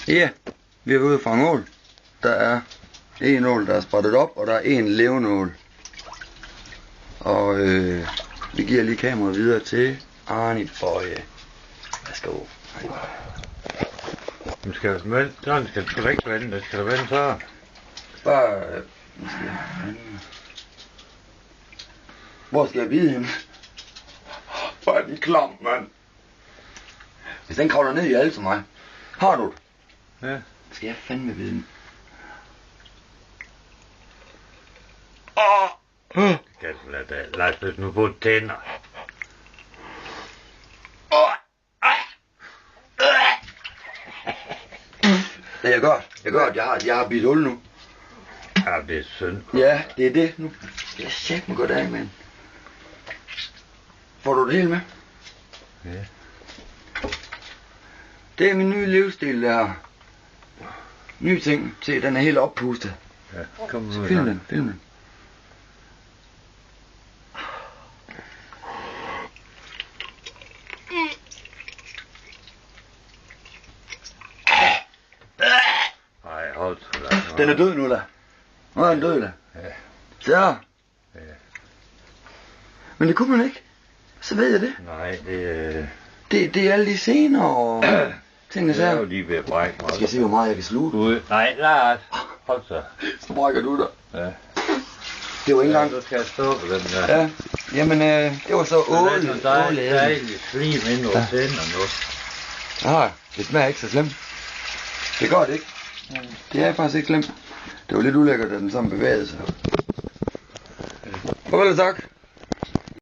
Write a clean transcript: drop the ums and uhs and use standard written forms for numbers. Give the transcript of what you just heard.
Ja, vi er ude fra en ål. Der er en ål, der er sprættet op, og der er en levende ål. Og vi giver lige kameraet videre til Arne Bøje. Værsgo. Du skal vende, sådan skal du ikke vende, det skal du vende så. Bare... Hvor skal jeg vide hende? Hvor er den klam, mand. Hvis den kravler ned i alt for mig. Har du det? Ja. Skal jeg fandme vide den? Det kan du lade det. Lad os nu på tænder. Det er godt. Jeg har bidt hul nu. Ja, det er synd. Ja, det er det. Nu skal jeg sætte mig godt af, mand. Får du det hele med? Ja. Det er min nye livsstil, der. Nye ting. Se, den er helt oppustet. Ja, kom nu. Film den. Nej, hold så. Den er død nu, da. Nu er den død, da. Ja. Så. Ja. Men det kunne man ikke. Så ved jeg det. Nej, det Det er alle de scener og ting og det er jo sager. lige ved at brække mig. Skal jeg se, hvor meget jeg kan sluge? Nej, Lars. Hold så. Så brækker du dig. Ja. Det var ikke engang. Så skal jeg stå på den der. Ja. Jamen, det var så 8. Det er så dejligt slim ind over tænder nu. Ja, det smager ikke så slemt. Det gør det ikke. Det er faktisk ikke slemt. Det var lidt ulækkert, at den sådan bevægede sig. Farvel og tak.